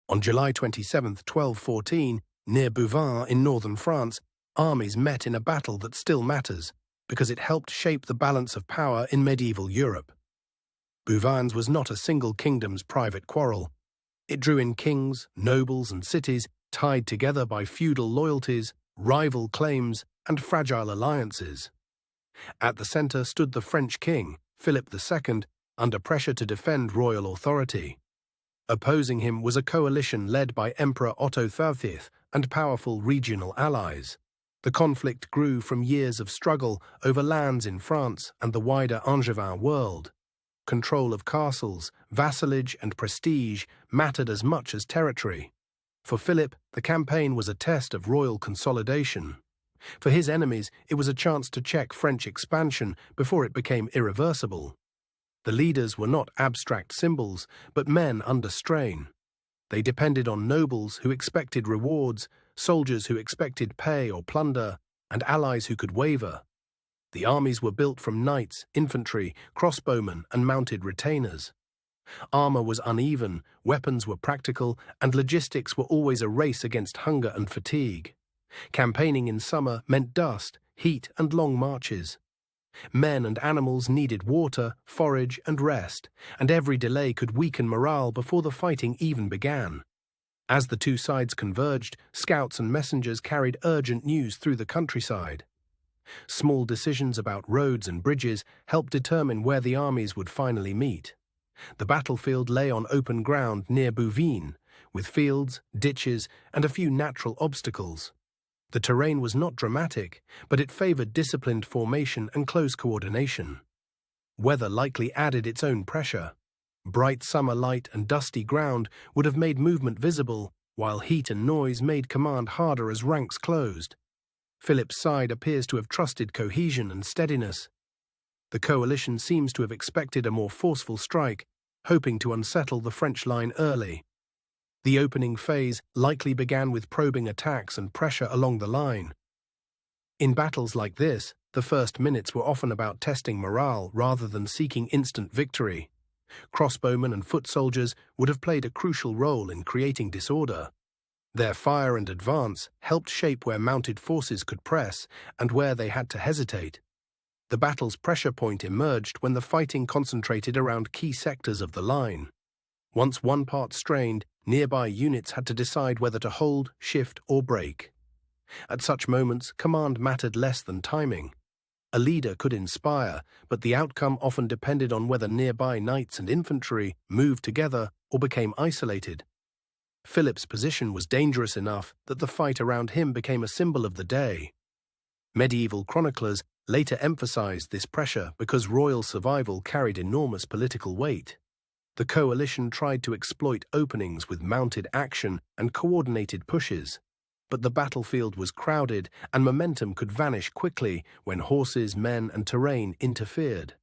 On July 27, 1214, near Bouvines in northern France, armies met in a battle that still matters because it helped shape the balance of power in medieval Europe. Bouvines was not a single kingdom's private quarrel. It drew in kings, nobles, and cities tied together by feudal loyalties, rival claims, and fragile alliances. At the center stood the French king, Philip II, under pressure to defend royal authority. Opposing him was a coalition led by Emperor Otto IV and powerful regional allies. The conflict grew from years of struggle over lands in France and the wider Angevin world. Control of castles, vassalage, and prestige mattered as much as territory. For Philip, the campaign was a test of royal consolidation. For his enemies, it was a chance to check French expansion before it became irreversible. The leaders were not abstract symbols, but men under strain. They depended on nobles who expected rewards, soldiers who expected pay or plunder, and allies who could waver. The armies were built from knights, infantry, crossbowmen, and mounted retainers. Armor was uneven, weapons were practical, and logistics were always a race against hunger and fatigue. Campaigning in summer meant dust, heat, and long marches. Men and animals needed water, forage, and rest, and every delay could weaken morale before the fighting even began. As the two sides converged, scouts and messengers carried urgent news through the countryside. Small decisions about roads and bridges helped determine where the armies would finally meet. The battlefield lay on open ground near Bouvines, with fields, ditches, and a few natural obstacles. The terrain was not dramatic, but it favored disciplined formation and close coordination. Weather likely added its own pressure. Bright summer light and dusty ground would have made movement visible, while heat and noise made command harder as ranks closed. Philip's side appears to have trusted cohesion and steadiness. The coalition seems to have expected a more forceful strike, hoping to unsettle the French line early. The opening phase likely began with probing attacks and pressure along the line. In battles like this, the first minutes were often about testing morale rather than seeking instant victory. Crossbowmen and foot soldiers would have played a crucial role in creating disorder. Their fire and advance helped shape where mounted forces could press and where they had to hesitate. The battle's pressure point emerged when the fighting concentrated around key sectors of the line. Once one part strained, nearby units had to decide whether to hold, shift, or break. At such moments, command mattered less than timing. A leader could inspire, but the outcome often depended on whether nearby knights and infantry moved together or became isolated. Philip's position was dangerous enough that the fight around him became a symbol of the day. Medieval chroniclers later emphasized this pressure because royal survival carried enormous political weight. The coalition tried to exploit openings with mounted action and coordinated pushes, but the battlefield was crowded and momentum could vanish quickly when horses, men, and terrain interfered.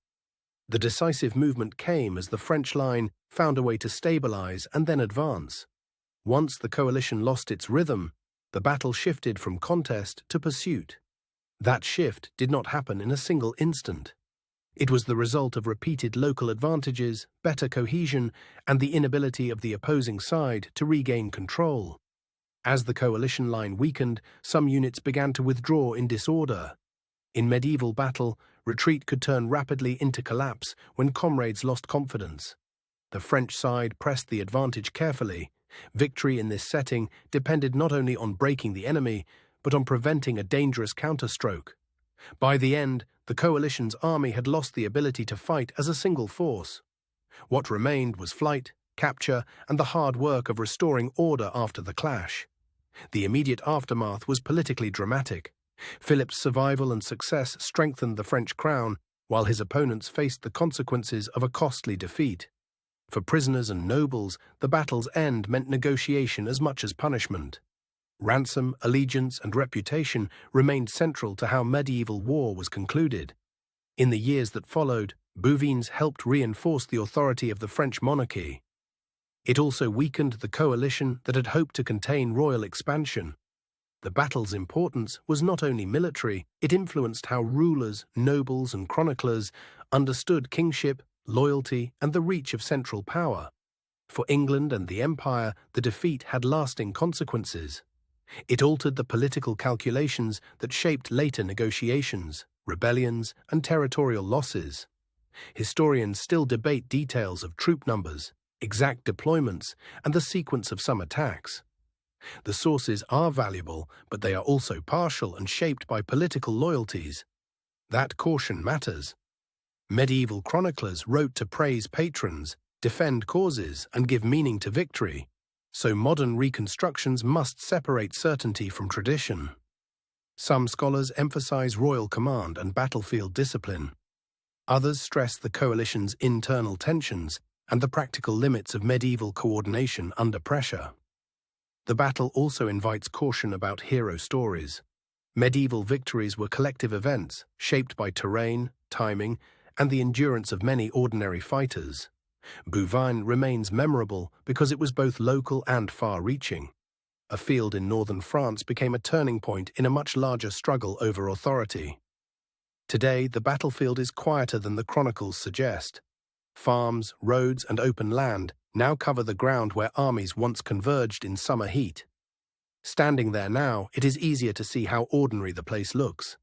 The decisive movement came as the French line found a way to stabilize and then advance. Once the coalition lost its rhythm, the battle shifted from contest to pursuit. That shift did not happen in a single instant. It was the result of repeated local advantages, better cohesion, and the inability of the opposing side to regain control. As the coalition line weakened, some units began to withdraw in disorder. In medieval battle, retreat could turn rapidly into collapse when comrades lost confidence. The French side pressed the advantage carefully. Victory in this setting depended not only on breaking the enemy, but on preventing a dangerous counterstroke. By the end, the coalition's army had lost the ability to fight as a single force. What remained was flight, capture, and the hard work of restoring order after the clash. The immediate aftermath was politically dramatic. Philip's survival and success strengthened the French crown, while his opponents faced the consequences of a costly defeat. For prisoners and nobles, the battle's end meant negotiation as much as punishment. Ransom, allegiance, and reputation remained central to how medieval war was concluded. In the years that followed, Bouvines helped reinforce the authority of the French monarchy. It also weakened the coalition that had hoped to contain royal expansion. The battle's importance was not only military, it influenced how rulers, nobles, and chroniclers understood kingship, loyalty, and the reach of central power. For England and the Empire, the defeat had lasting consequences. It altered the political calculations that shaped later negotiations, rebellions, and territorial losses. Historians still debate details of troop numbers, exact deployments, and the sequence of some attacks. The sources are valuable, but they are also partial and shaped by political loyalties. That caution matters. Medieval chroniclers wrote to praise patrons, defend causes, and give meaning to victory, so modern reconstructions must separate certainty from tradition. Some scholars emphasize royal command and battlefield discipline. Others stress the coalition's internal tensions and the practical limits of medieval coordination under pressure. The battle also invites caution about hero stories. Medieval victories were collective events, shaped by terrain, timing, and the endurance of many ordinary fighters. Bouvines remains memorable because it was both local and far-reaching. A field in northern France became a turning point in a much larger struggle over authority. Today, the battlefield is quieter than the chronicles suggest. Farms, roads, and open land now cover the ground where armies once converged in summer heat. Standing there now, it is easier to see how ordinary the place looks.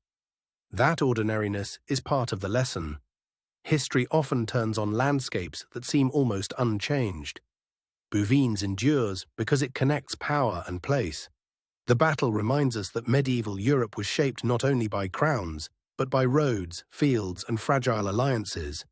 That ordinariness is part of the lesson. History often turns on landscapes that seem almost unchanged. Bouvines endures because it connects power and place. The battle reminds us that medieval Europe was shaped not only by crowns, but by roads, fields, and fragile alliances.